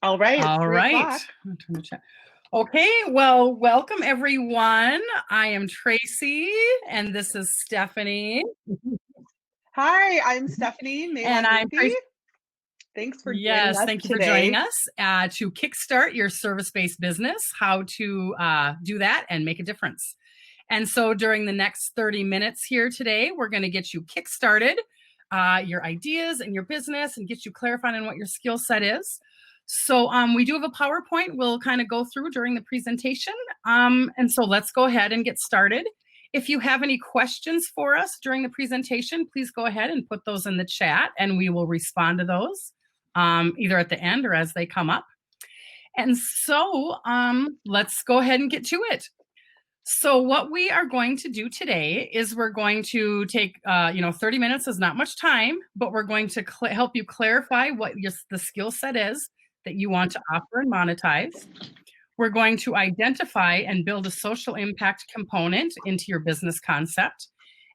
All right, it's All 3 right. o'clock. I'm turn the chat. Okay, well, welcome everyone. I am Tracy and this is Stephanie. Hi, I'm Stephanie And I'm Malon-Rufi. Tracy. Thanks for joining Yes, us thank you for joining today. us to kickstart your service-based business, how to do that and make a difference. And so during the next 30 minutes here today, we're going to get you kickstarted, your ideas and your business, and get you clarified on what your skill set is. So we do have a PowerPoint we'll kind of go through during the presentation. And so let's go ahead and get started. If you have any questions for us during the presentation, please go ahead and put those in the chat and we will respond to those either at the end or as they come up. And so let's go ahead and get to it. So what we are going to do today is we're going to take, 30 minutes is not much time, but we're going to help you clarify what the skill set is that you want to offer and monetize. We're going to identify and build a social impact component into your business concept.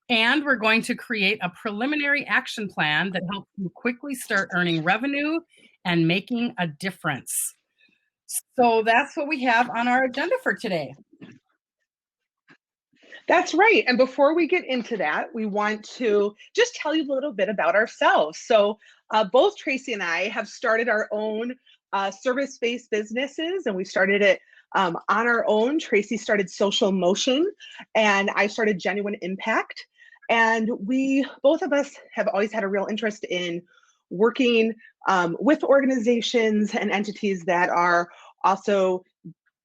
And we're going to create a preliminary action plan that helps you quickly start earning revenue and making a difference. So that's what we have on our agenda for today. That's right. And before we get into that, we want to just tell you a little bit about ourselves. So both Tracy and I have started our own service-based businesses, and we started it on our own. Tracy started Social Motion, and I started Genuine Impact. And both of us have always had a real interest in working with organizations and entities that are also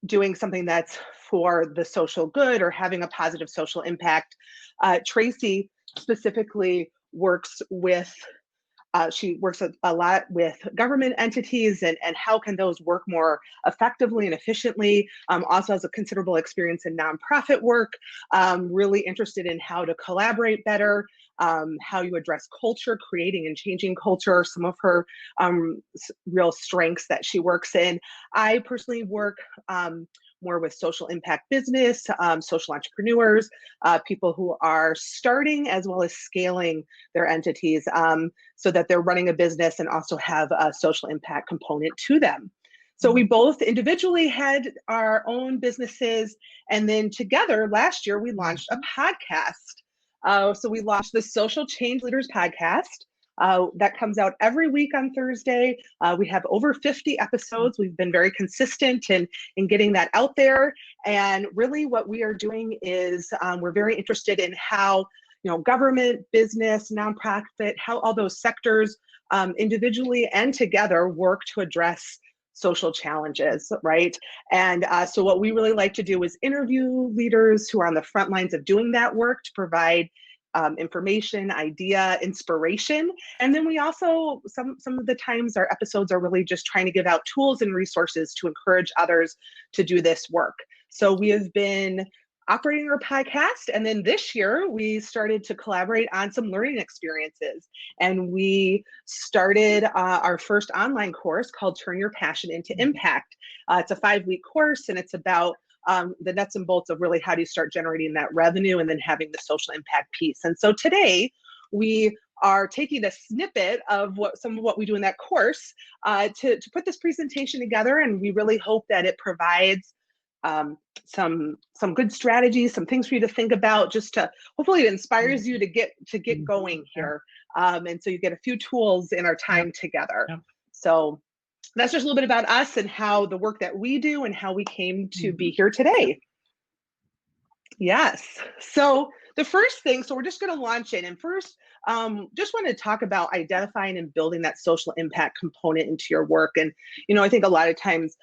doing something that's for the social good or having a positive social impact. Tracy specifically works with she works a lot with government entities and how can those work more effectively and efficiently. Also has a considerable experience in nonprofit work, really interested in how to collaborate better, how you address culture, creating and changing culture, some of her real strengths that she works in. I personally work more with social impact business, social entrepreneurs, people who are starting as well as scaling their entities so that they're running a business and also have a social impact component to them. So we both individually had our own businesses, and then together last year we launched a podcast. So we launched the Social Change Leaders podcast. That comes out every week on Thursday. We have over 50 episodes. We've been very consistent in getting that out there. And really what we are doing is we're very interested in how government, business, nonprofit, how all those sectors individually and together work to address social challenges, right? And so what we really like to do is interview leaders who are on the front lines of doing that work to provide information, idea, inspiration. And then we also, some of the times our episodes are really just trying to give out tools and resources to encourage others to do this work. So we have been operating our podcast, and then this year we started to collaborate on some learning experiences, and we started our first online course called Turn Your Passion into Impact. It's a 5-week course, and it's about the nuts and bolts of really how do you start generating that revenue and then having the social impact piece. And so today we are taking a snippet of some of what we do in that course to put this presentation together, and we really hope that it provides some good strategies, some things for you to think about, just to hopefully it inspires you to get going here. And so you get a few tools in our time together. So that's just a little bit about us and how the work that we do and how we came to be here today. Yes. So the first thing, so we're just going to launch in, and first, just want to talk about identifying and building that social impact component into your work. And I think a lot of times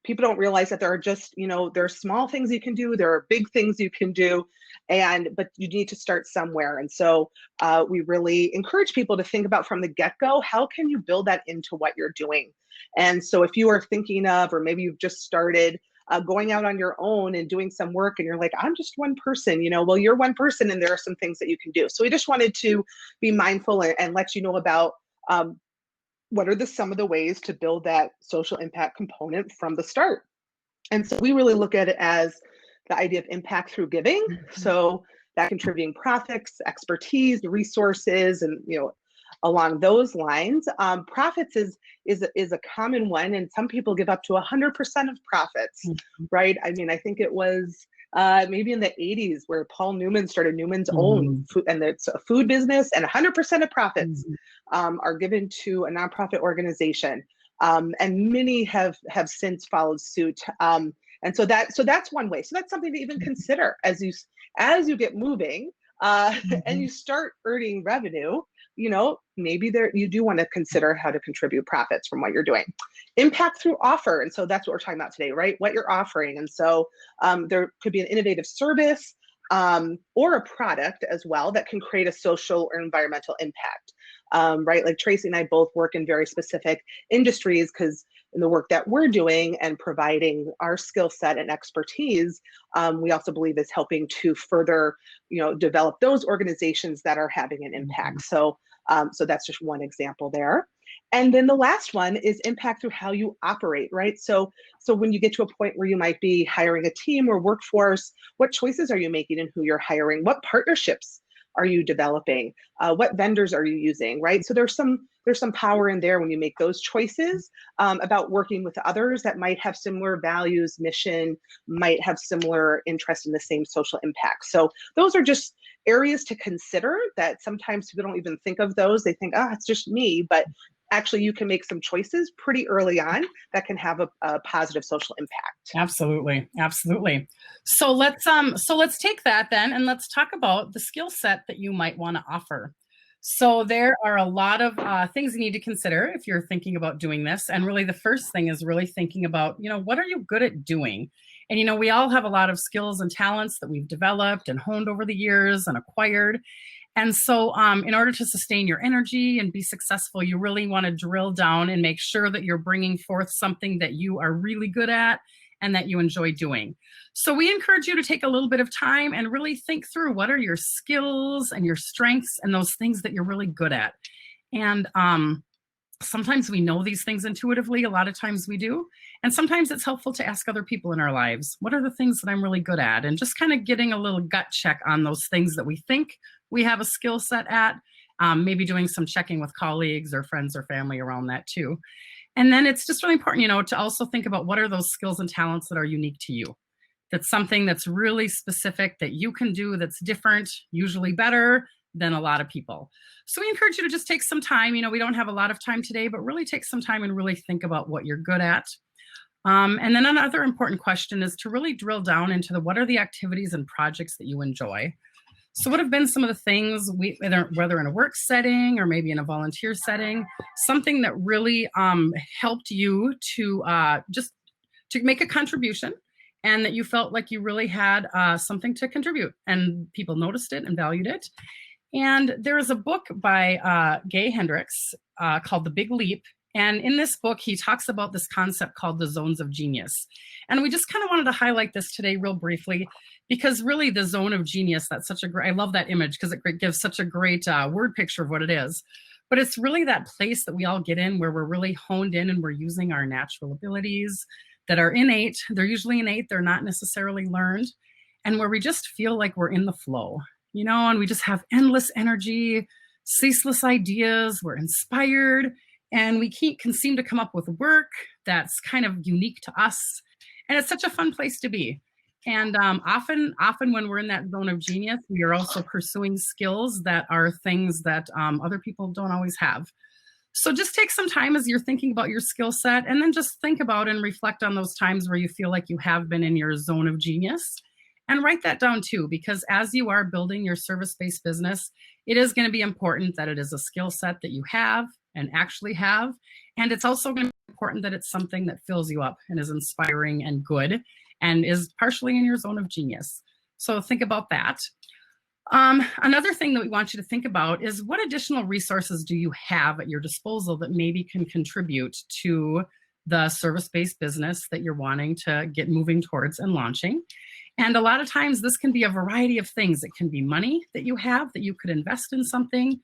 people don't realize that there are just, there are small things you can do, there are big things you can do, but you need to start somewhere. And so we really encourage people to think about from the get-go, how can you build that into what you're doing? And so if you are thinking of, or maybe you've just started going out on your own and doing some work and you're like, I'm just one person, well, you're one person and there are some things that you can do. So we just wanted to be mindful and let you know about what are some of the ways to build that social impact component from the start. And so we really look at it as the idea of impact through giving. So that contributing profits, expertise, resources, and along those lines. Profits is a common one, and some people give up to 100% of profits, right? I mean, I think it was maybe in the 80s where Paul Newman started Newman's Own food, and it's a food business, and 100% of profits are given to a nonprofit organization. And many have since followed suit. And so that's one way. So that's something to even consider as you get moving and you start earning revenue. You know, maybe you do want to consider how to contribute profits from what you're doing. Impact through offer. And so that's what we're talking about today, right? What you're offering. And so there could be an innovative service or a product as well that can create a social or environmental impact, right? Like Traci and I both work in very specific industries because in the work that we're doing and providing our skill set and expertise, we also believe is helping to further, develop those organizations that are having an impact. So that's just one example there. And then the last one is impact through how you operate, right? So when you get to a point where you might be hiring a team or workforce, what choices are you making in who you're hiring? What partnerships are you developing? What vendors are you using, right? So there's some power in there when you make those choices about working with others that might have similar values, mission, might have similar interest in the same social impact. So those are just areas to consider that sometimes people don't even think of those. They think, oh, it's just me, but actually you can make some choices pretty early on that can have a positive social impact. Absolutely. Absolutely. So let's take that then, and let's talk about the skill set that you might want to offer. So there are a lot of things you need to consider if you're thinking about doing this. And really the first thing is really thinking about, what are you good at doing? And, we all have a lot of skills and talents that we've developed and honed over the years and acquired. And so in order to sustain your energy and be successful, you really want to drill down and make sure that you're bringing forth something that you are really good at and that you enjoy doing. So we encourage you to take a little bit of time and really think through what are your skills and your strengths and those things that you're really good at. And sometimes we know these things intuitively, a lot of times we do. And sometimes it's helpful to ask other people in our lives, what are the things that I'm really good at? And just kind of getting a little gut check on those things that we think we have a skill set at, maybe doing some checking with colleagues or friends or family around that too. And then it's just really important, to also think about what are those skills and talents that are unique to you. That's something that's really specific that you can do that's different, usually better than a lot of people. So we encourage you to just take some time. We don't have a lot of time today, but really take some time and really think about what you're good at. And then another important question is to really drill down into what are the activities and projects that you enjoy. So what have been some of the things, whether in a work setting or maybe in a volunteer setting, something that really helped you to make a contribution and that you felt like you really had something to contribute and people noticed it and valued it. And there is a book by Gay Hendricks called The Big Leap. And in this book, he talks about this concept called the zones of genius. And we just kind of wanted to highlight this today real briefly, because really the zone of genius, I love that image because it gives such a great word picture of what it is. But it's really that place that we all get in where we're really honed in and we're using our natural abilities that are innate. They're usually innate. They're not necessarily learned. And where we just feel like we're in the flow, and we just have endless energy, ceaseless ideas. We're inspired. And we can seem to come up with work that's kind of unique to us. And it's such a fun place to be. And often when we're in that zone of genius, we are also pursuing skills that are things that other people don't always have. So just take some time as you're thinking about your skill set, and then just think about and reflect on those times where you feel like you have been in your zone of genius. And write that down too, because as you are building your service-based business, it is going to be important that it is a skill set that you have and actually have. And it's also going to be important that it's something that fills you up and is inspiring and good and is partially in your zone of genius. So think about that. Another thing that we want you to think about is what additional resources do you have at your disposal that maybe can contribute to the service-based business that you're wanting to get moving towards and launching. And a lot of times this can be a variety of things. It can be money that you have that you could invest in something.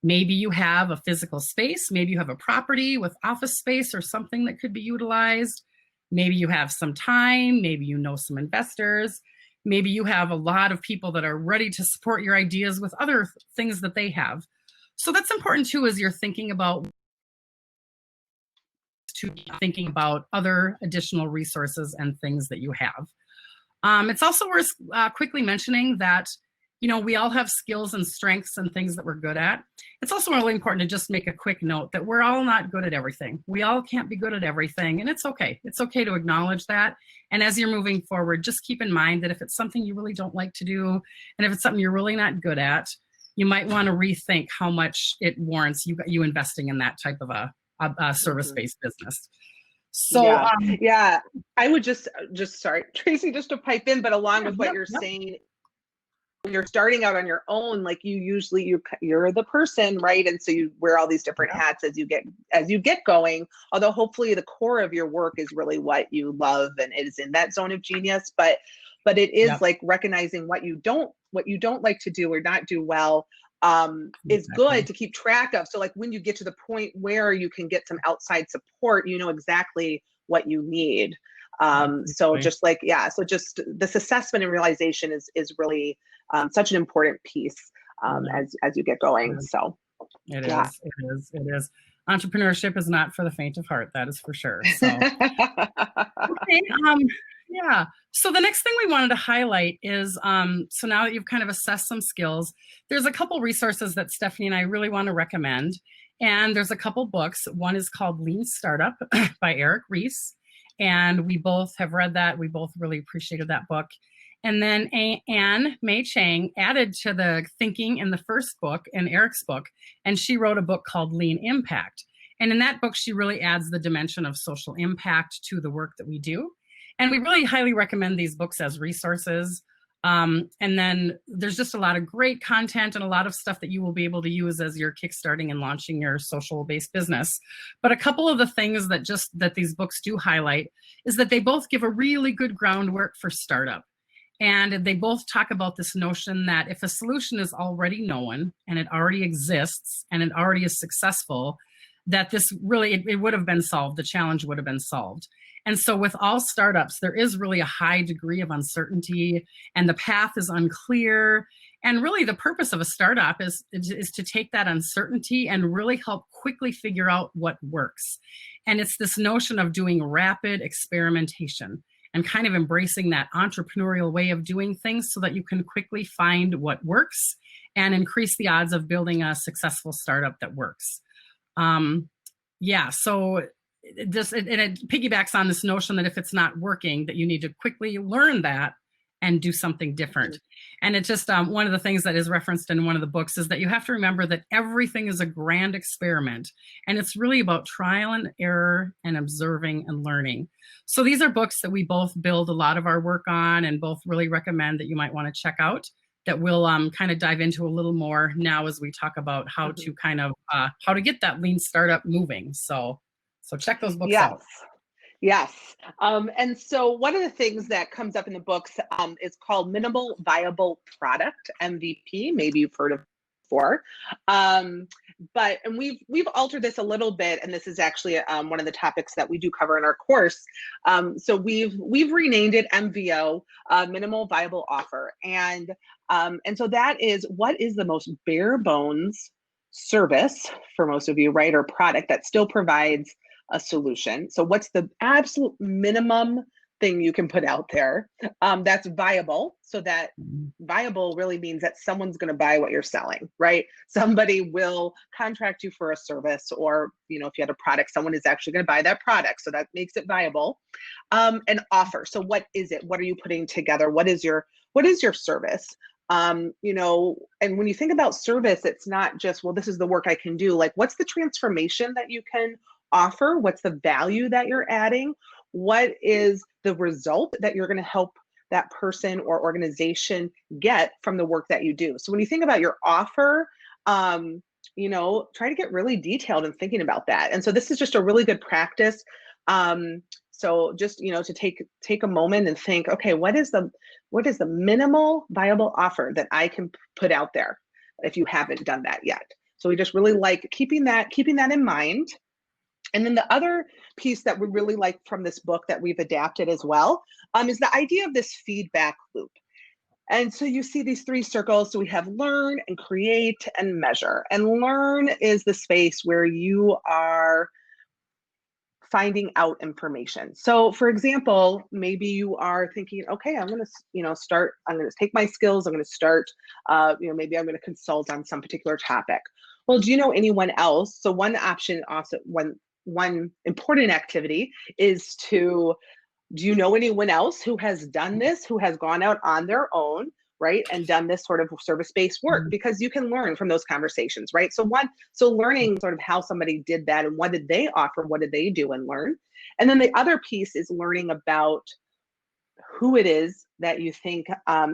Maybe you have a physical space. Maybe you have a property with office space or something that could be utilized. Maybe you have some time. Maybe you know some investors. Maybe you have a lot of people that are ready to support your ideas with other things that they have. So that's important too, as you're thinking about other additional resources and things that you have. It's also worth quickly mentioning that, we all have skills and strengths and things that we're good at. It's also really important to just make a quick note that we're all not good at everything. We all can't be good at everything, and it's okay. It's okay to acknowledge that. And as you're moving forward, just keep in mind that if it's something you really don't like to do, and if it's something you're really not good at, you might want to rethink how much it warrants you investing in that type of a service-based business. So yeah, I would just sorry, Traci, just to pipe in, but along with what you're saying, when you're starting out on your own, like you're the person, right? And so you wear all these different hats as you get going. Although hopefully the core of your work is really what you love and it is in that zone of genius. But it is like recognizing what you don't like to do or not do well is good to keep track of. So like when you get to the point where you can get some outside support, you know exactly what you need. So just this assessment and realization is really such an important piece as you get going. So it is. Entrepreneurship is not for the faint of heart, that is for sure. So okay, yeah. So the next thing we wanted to highlight is, so now that you've kind of assessed some skills, there's a couple resources that Stephanie and I really want to recommend. And there's a couple books. One is called Lean Startup by Eric Ries. And we both have read that. We both really appreciated that book. And then Anne May Chang added to the thinking in the first book, in Eric's book, and she wrote a book called Lean Impact. And in that book, she really adds the dimension of social impact to the work that we do. And we really highly recommend these books as resources. And then there's just a lot of great content and a lot of stuff that you will be able to use as you're kickstarting and launching your social-based business. But a couple of the things that these books do highlight is that they both give a really good groundwork for startup. And they both talk about this notion that if a solution is already known and it already exists and it already is successful, that this really, it would have been solved, the challenge would have been solved. And so with all startups, there is really a high degree of uncertainty and the path is unclear. And really the purpose of a startup is to take that uncertainty and really help quickly figure out what works. And it's this notion of doing rapid experimentation and kind of embracing that entrepreneurial way of doing things so that you can quickly find what works and increase the odds of building a successful startup that works. So it piggybacks on this notion that if it's not working, that you need to quickly learn that and do something different. And it's just one of the things that is referenced in one of the books is that you have to remember that everything is a grand experiment. And it's really about trial and error and observing and learning. So these are books that we both build a lot of our work on and both really recommend that you might want to check out, that we'll kind of dive into a little more now as we talk about how to kind of, how to get that lean startup moving. So check those books out. Yes. And so one of the things that comes up in the books is called Minimal Viable Product, MVP. Maybe you've heard of it before. But we've altered this a little bit, and this is actually one of the topics that we do cover in our course. So we've renamed it MVO, Minimal Viable Offer. And so that is, what is the most bare bones service for most of you, right? Or product that still provides a solution. So what's the absolute minimum thing you can put out there that's viable? So that viable really means that someone's going to buy what you're selling, right? Somebody will contract you for a service, or if you had a product, someone is actually going to buy that product. So that makes it viable. An offer. So what is it? What are you putting together? What is your service? And when you think about service, it's not just, well, this is the work I can do. Like, what's the transformation that you can offer? What's the value that you're adding? What is the result that you're going to help that person or organization get from the work that you do? So when you think about your offer, try to get really detailed in thinking about that. And so this is just a really good practice. So just, to take a moment and think, okay, what is the minimal viable offer that I can put out there if you haven't done that yet? So we just really like keeping that in mind. And then the other piece that we really like from this book that we've adapted as well is the idea of this feedback loop. And so you see these three circles. So we have learn and create and measure. And learn is the space where you are finding out information. So for example, maybe you are thinking, okay, I'm going to, start, I'm going to take my skills. I'm going to start, maybe I'm going to consult on some particular topic. Well, do you know anyone else? So one option also, one important activity is to, do you know anyone else who has done this, who has gone out on their own, right, and done this sort of service-based work? Because you can learn from those conversations, right? So learning sort of how somebody did that and what did they offer, what did they do and learn. And then the other piece is learning about who it is that you think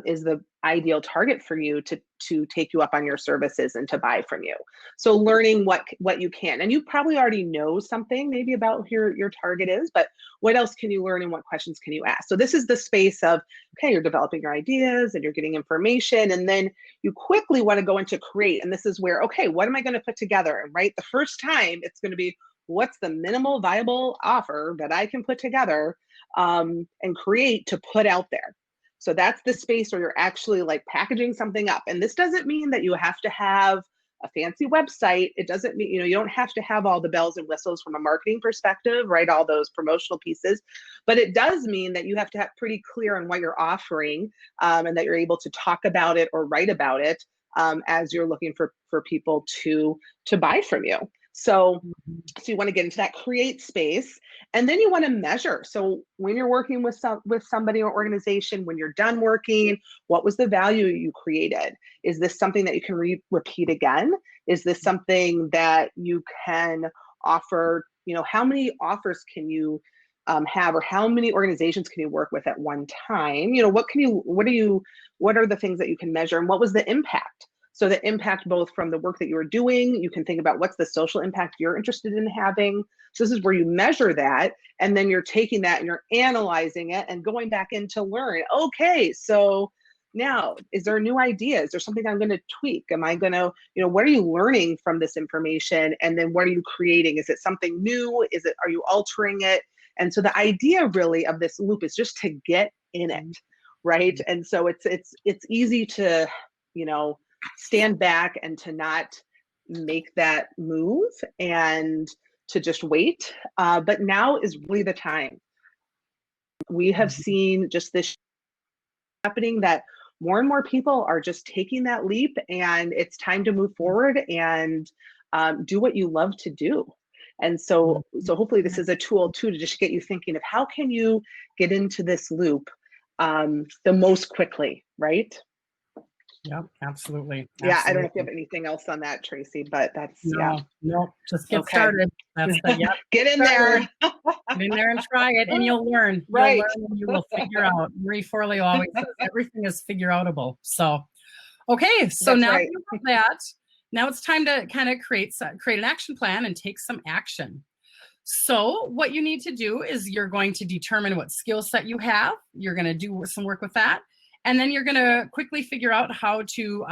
is the ideal target for you to take you up on your services and to buy from you. So learning what you can, and you probably already know something maybe about who your target is, but what else can you learn and what questions can you ask? So this is the space of, okay, you're developing your ideas and you're getting information, and then you quickly want to go into create. And this is where, okay, what am I going to put together? And right, the first time it's going to be, what's the minimal viable offer that I can put together and create to put out there. So that's the space where you're actually like packaging something up. And this doesn't mean that you have to have a fancy website. It doesn't mean, you don't have to have all the bells and whistles from a marketing perspective, right? All those promotional pieces, but it does mean that you have to have pretty clear on what you're offering and that you're able to talk about it or write about it as you're looking for people to buy from you. So you want to get into that create space, and then you want to measure. So when you're working with somebody or organization, when you're done working, what was the value you created? Is this something that you can repeat again? Is this something that you can offer? How many offers can you have, or how many organizations can you work with at one time? What are the things that you can measure, and what was the impact? So the impact both from the work that you were doing, you can think about what's the social impact you're interested in having. So this is where you measure that, and then you're taking that and you're analyzing it and going back in to learn. Okay, so now, is there a new idea? Is there something I'm going to tweak? Am I going to, what are you learning from this information? And then what are you creating? Is it something new? Are you altering it? And so the idea really of this loop is just to get in it, right? And so it's easy to, stand back and to not make that move and to just wait. But now is really the time. We have seen just this happening, that more and more people are just taking that leap, and it's time to move forward and do what you love to do. And so hopefully this is a tool too to just get you thinking of how can you get into this loop the most quickly, right? Yep, absolutely. Yeah, I don't know if you have anything else on that, Tracy, but that's no, just get started. That's get in there. Get in there and try it, and you'll learn. Right. You'll learn and you will figure out. Marie Forleo always says everything is figure outable. So, okay, so that's now right. that, now it's time to kind of create an action plan and take some action. So what you need to do is you're going to determine what skill set you have. You're going to do some work with that. And then you're going to quickly figure out how to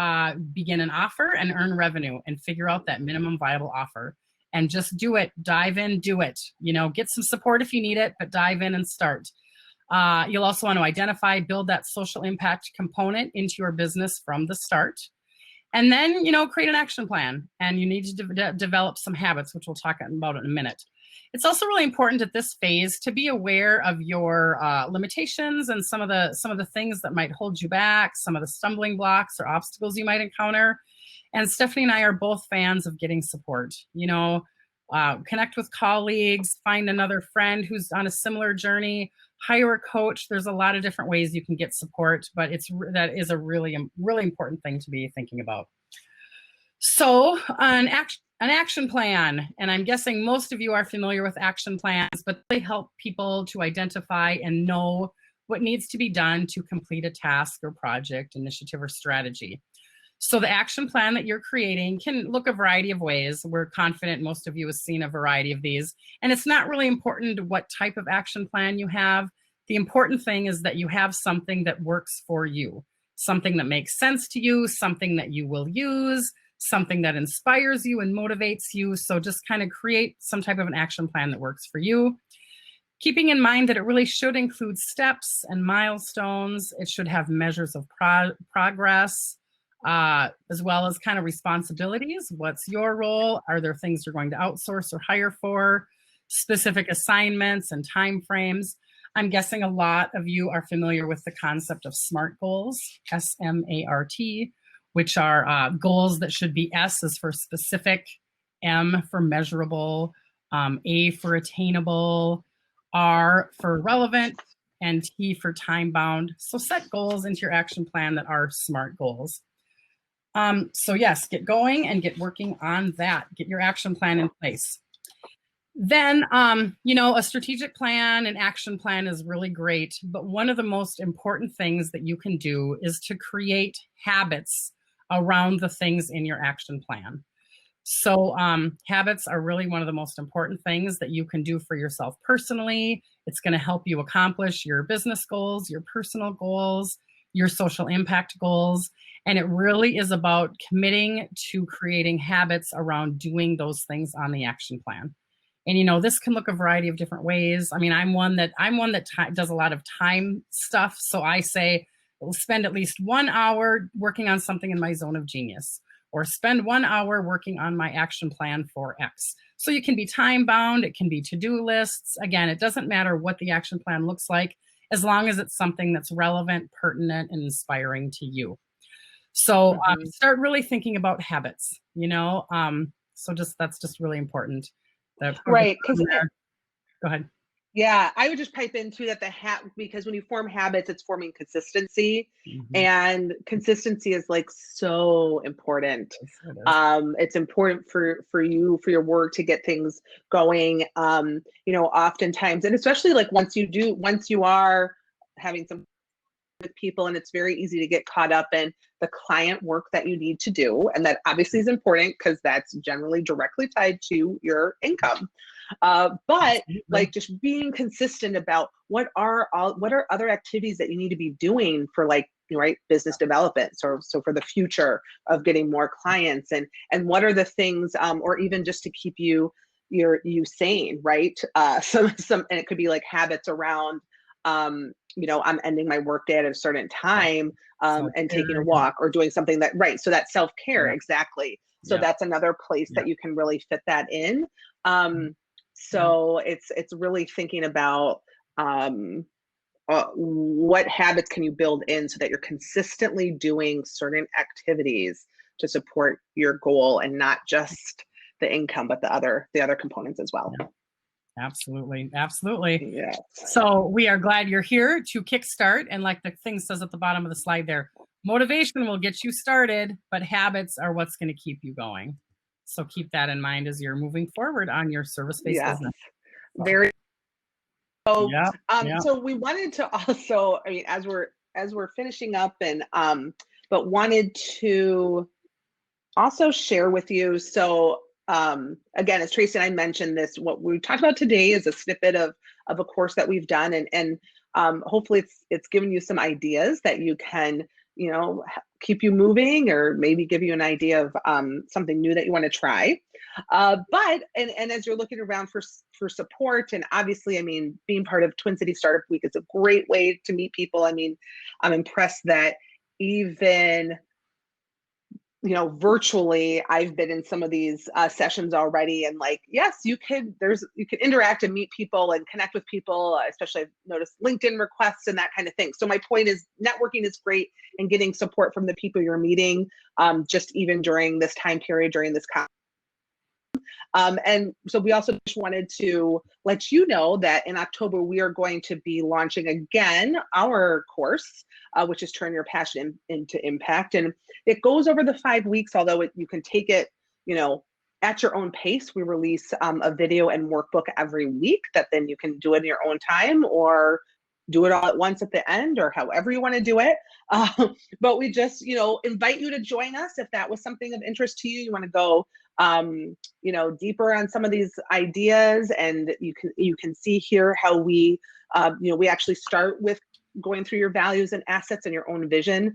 begin an offer and earn revenue and figure out that minimum viable offer. And just do it. Dive in, do it. Get some support if you need it, but dive in and start. You'll also want to identify, build that social impact component into your business from the start. And then, create an action plan. And you need to develop some habits, which we'll talk about in a minute. It's also really important at this phase to be aware of your limitations and some of the things that might hold you back, some of the stumbling blocks or obstacles you might encounter. And Stephanie and I are both fans of getting support. Connect with colleagues, find another friend who's on a similar journey, hire a coach. There's a lot of different ways you can get support, but that is a really, really important thing to be thinking about. So an action plan, and I'm guessing most of you are familiar with action plans, but they help people to identify and know what needs to be done to complete a task or project, initiative, or strategy. So the action plan that you're creating can look a variety of ways. We're confident most of you have seen a variety of these. And it's not really important what type of action plan you have. The important thing is that you have something that works for you, something that makes sense to you, something that you will use, something that inspires you and motivates you. So just kind of create some type of an action plan that works for you. keeping in mind that it really should include steps and milestones. It should have measures of progress, as well as kind of responsibilities. What's your role? Are there things you're going to outsource or hire for? Specific assignments and time frames. I'm guessing a lot of you are familiar with the concept of SMART goals, S-M-A-R-T, which are goals that should be S is for specific, M for measurable, A for attainable, R for relevant, and T for time bound. So set goals into your action plan that are SMART goals. So yes, get going and get working on that. Get your action plan in place. Then, you know, a strategic plan and action plan is really great, but one of the most important things that you can do is to create habits around the things in your action plan. So habits are really one of the most important things that you can do for yourself personally. It's going to help you accomplish your business goals, your personal goals, your social impact goals. And it really is about committing to creating habits around doing those things on the action plan. And, you know, this can look a variety of different ways. I mean, I'm one that does a lot of time stuff. So I say, we'll spend at least 1 hour working on something in my zone of genius, or spend 1 hour working on my action plan for X. So you can be time bound. It can be to-do lists. Again, it doesn't matter what the action plan looks like, as long as it's something that's relevant, pertinent, and inspiring to you. So start really thinking about habits, you know, so that's just really important. Right. Go ahead. Yeah, I would just pipe into that because when you form habits, it's forming consistency, and consistency is like so important. It's important for you, for your work, to get things going. You know, oftentimes, and especially like once you are having some with people, and it's very easy to get caught up in the client work that you need to do, and that obviously is important because that's generally directly tied to your income. But like just being consistent about what are other activities that you need to be doing for, like, right, business development, so for the future of getting more clients, and what are the things, or even just to keep you sane, right? And it could be like habits around, you know, I'm ending my workday at a certain time, and taking a walk or doing something that, right. So that self-care, exactly. So that's another place that you can really fit that in. So it's really thinking about what habits can you build in so that you're consistently doing certain activities to support your goal, and not just the income, but the other components as well. Absolutely. Absolutely. Yeah. So we are glad you're here to Kickstart. And like the thing says at the bottom of the slide there, motivation will get you started, but habits are what's going to keep you going. So keep that in mind as you're moving forward on your service-based business. Very. So, so we wanted to also, I mean, as we're finishing up, and but wanted to also share with you. So again, as Traci and I mentioned, what we talked about today is a snippet of a course that we've done, and hopefully it's given you some ideas that you can, you know, keep you moving, or maybe give you an idea of something new that you want to try. But as you're looking around for support, and obviously, I mean, being part of Twin City Startup Week is a great way to meet people. I mean, I'm impressed that even, you know, virtually, I've been in some of these sessions already, and like, yes, you can interact and meet people and connect with people, especially I've noticed LinkedIn requests and that kind of thing. So my point is, networking is great, and getting support from the people you're meeting, just even during this time period, during this conference. And so we also just wanted to let you know that in October, we are going to be launching again our course, which is Turn Your Passion into Impact. And it goes over the 5 weeks, although you can take it, you know, at your own pace. We release a video and workbook every week that then you can do it in your own time, or do it all at once at the end, or however you want to do it. But we just, you know, invite you to join us if that was something of interest to you. You want to go, you know, deeper on some of these ideas, and you can see here how we, you know, we actually start with going through your values and assets and your own vision.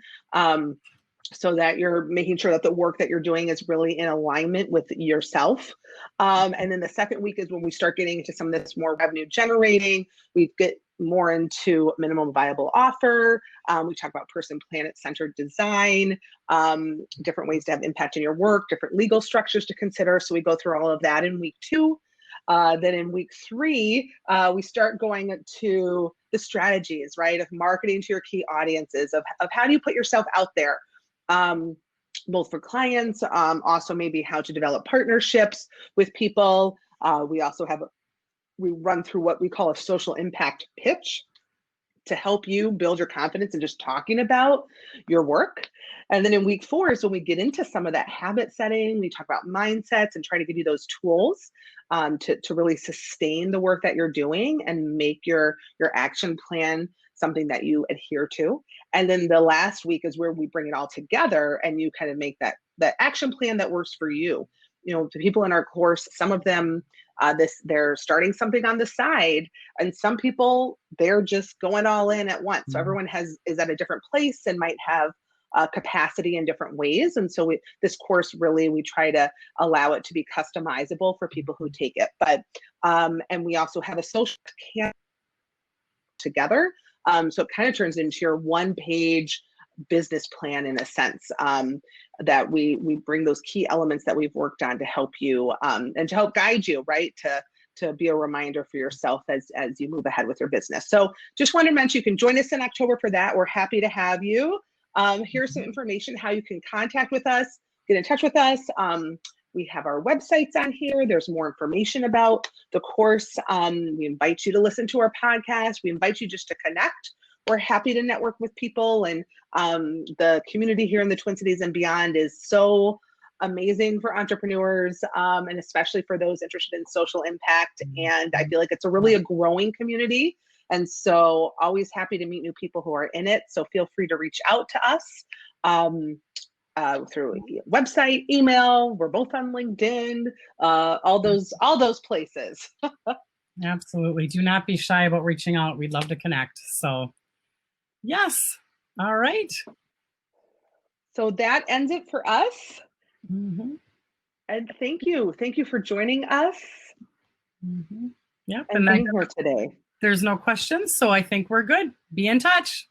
so that you're making sure that the work that you're doing is really in alignment with yourself. And then the second week is when we start getting into some of this more revenue generating. We get more into minimum viable offer. We talk about person planet centered design, different ways to have impact in your work, different legal structures to consider. So we go through all of that in week 2. Then in week 3, we start going to the strategies, right, of marketing to your key audiences, of how do you put yourself out there, both for clients, also maybe how to develop partnerships with people. We run through what we call a social impact pitch to help you build your confidence in just talking about your work. And then in week 4 is when we get into some of that habit setting. We talk about mindsets and try to give you those tools to really sustain the work that you're doing and make your action plan something that you adhere to. And then the last week is where we bring it all together and you kind of make that action plan that works for you. You know, the people in our course, some of them, they're starting something on the side, and some people, they're just going all in at once. So everyone is at a different place and might have capacity in different ways. And so this course, really, we try to allow it to be customizable for people who take it. But and we also have a social camp together. So it kind of turns into your 1-page business plan in a sense, that we bring those key elements that we've worked on to help you and to help guide you, right, to be a reminder for yourself as you move ahead with your business. So just wanted to mention you can join us in October for that. We're happy to have you. Here's some information how you can contact with us, get in touch with us. We have our websites on here. There's more information about the course. We invite you to listen to our podcast. We invite you just to connect. We're happy to network with people, and the community here in the Twin Cities and beyond is so amazing for entrepreneurs, and especially for those interested in social impact. And I feel like it's really a growing community. And so always happy to meet new people who are in it. So feel free to reach out to us through website, email. We're both on LinkedIn, all those places. Absolutely. Do not be shy about reaching out. We'd love to connect. So yes. All right. So that ends it for us. And thank you for joining us. Yep. And being here today. There's no questions, so I think we're good. Be in touch.